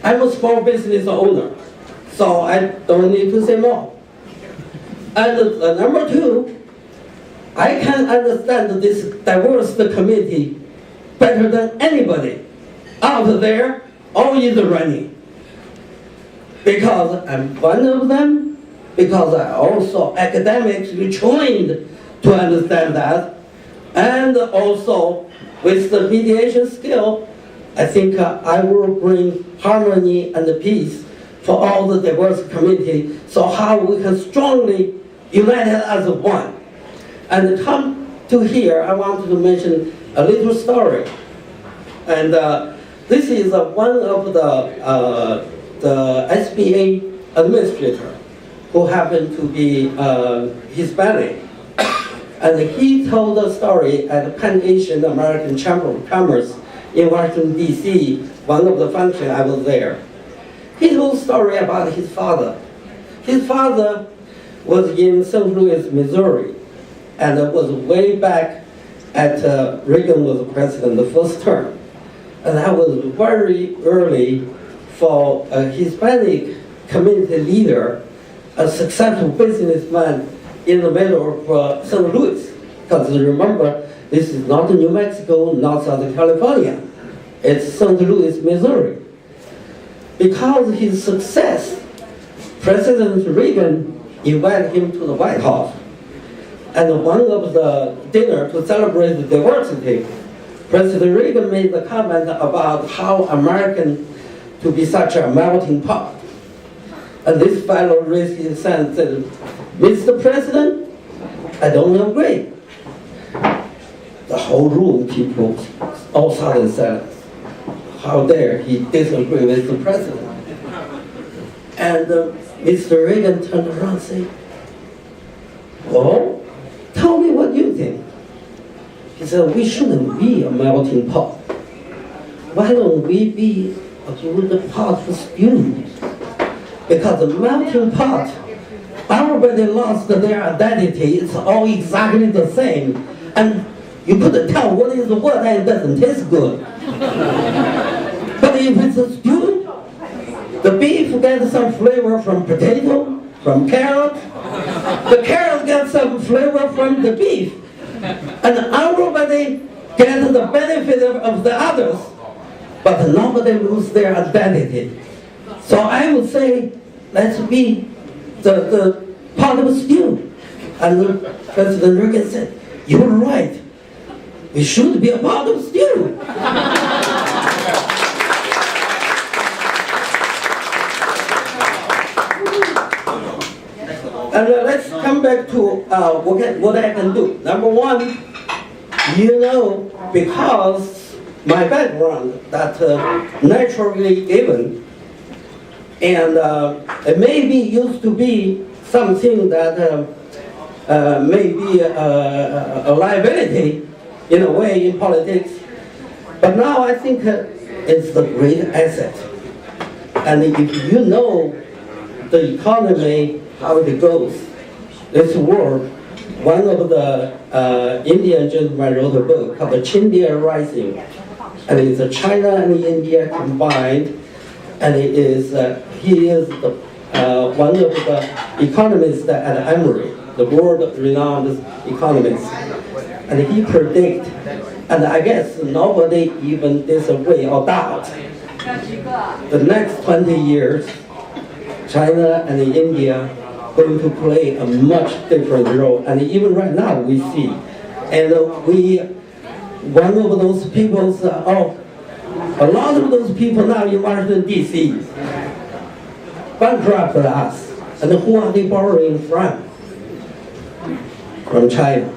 I'm a small business owner, so I don't need to say more. And number two, I can understand this diverse community better than anybody out there or in the running. Because I'm one of them, because I also academically trained to understand that, and also with the mediation skill, I think I will bring harmony and peace for all the diverse community, so how we can strongly unite as one. And come to here, I want to mention a little story. And this is one of the SBA administrator who happened to be Hispanic. And he told a story at the Pan Asian American Chamber of Commerce in Washington, D.C., one of the functions I was there. He told a story about his father. His father was in St. Louis, Missouri, and it was way back at Reagan was president the first term. And that was very early for a Hispanic community leader, a successful businessman in the middle of St. Louis. Because remember, this is not New Mexico, not Southern California. It's St. Louis, Missouri. Because of his success, President Reagan invited him to the White House. And one of the dinner to celebrate the diversity, President Reagan made the comment about how American to be such a melting pot. And this fellow raised his hand and said, Mr. President, I don't agree. The whole room, people, all sudden said, how dare he disagree with the president? And Mr. Reagan turned around and said, well, tell me what you think. He said, we shouldn't be a melting pot. Why don't we be a good pot for students? Because the melting pot, everybody lost their identity. It's all exactly the same. And you couldn't tell what is what and it doesn't taste good. But if it's a stew, the beef gets some flavor from potato, from carrot. The carrot gets some flavor from the beef. And everybody gets the benefit of the others, but nobody loses their identity. So I would say, let's be the part of stew. And President Reagan said, you're right. We should be a part of stew. And let's come back to what I can do. Number one, because my background that naturally given, and it maybe used to be something that may be a liability in a way in politics, but now I think it's the great asset. And if you know the economy, how it goes, this world, one of the Indian gentlemen wrote a book called The Chindia Rising, and it's China and India combined, and he is one of the economists at Emory, the world-renowned economist, and he predict, and I guess nobody even disagree or doubt, the next 20 years, China and India going to play a much different role, and even right now we see, and one of those people, a lot of those people now in Washington D.C. bankrupted us, and who are they borrowing from? From China.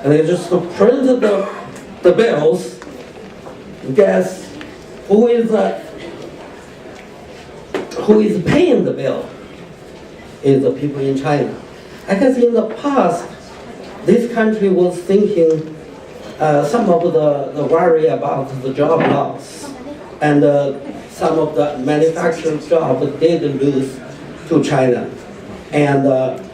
And they just printed the bills. Guess who is paying the bill? Is the people in China. I guess in the past, this country was thinking some of the worry about the job loss, and some of the manufacturing jobs did lose to China. And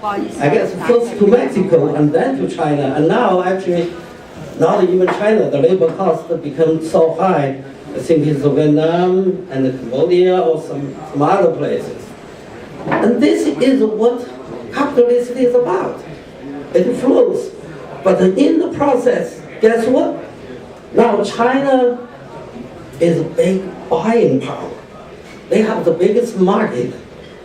I guess first to Mexico and then to China, and now actually not even China, the labor cost become so high I think it's Vietnam and Cambodia or some other places. And this is what capitalism is about. It flows. But in the process, guess what? Now China is a big buying power. They have the biggest market.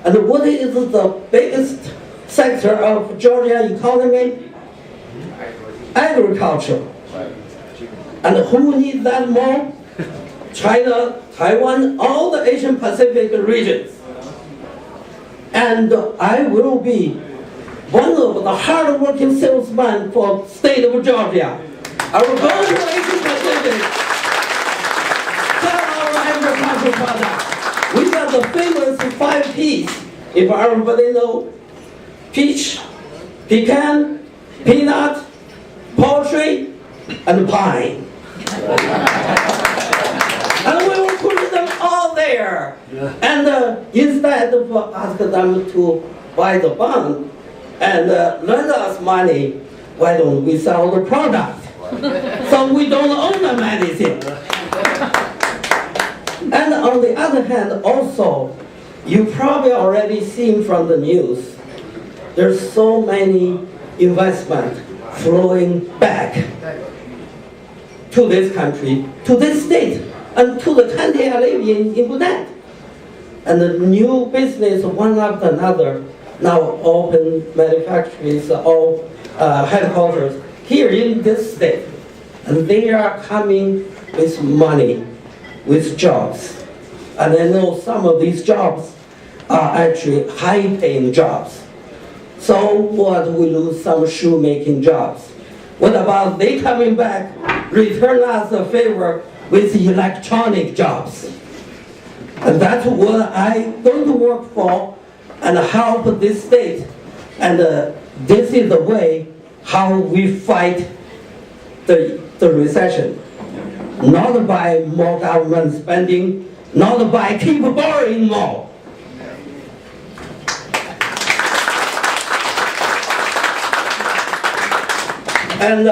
And what is the biggest sector of Georgia economy? Agriculture. And who needs that more? China, Taiwan, all the Asian Pacific regions. And I will be one of the hard-working salesmen for state of Georgia. I will go to Asian Pacific, sell our agricultural products. We got the famous 5 Ps. If everybody know, peach, pecan, peanut, poultry, and pine. And we will put them all there. And instead of asking them to buy the bond and lend us money, why don't we sell the product? So we don't own them anything. And on the other hand, also, you probably already seen from the news, there's so many investment flowing back to this country, to this state, and to the country I live in Bhutan. And the new business, one after another, now open manufacturers or headquarters here in this state. And they are coming with money, with jobs. And I know some of these jobs are actually high-paying jobs. So what, we lose some shoemaking jobs. What about they coming back, return us a favor with electronic jobs? And that's what I'm going to work for and help this state. And this is the way how we fight the recession. Not by more government spending, not by keep borrowing more. And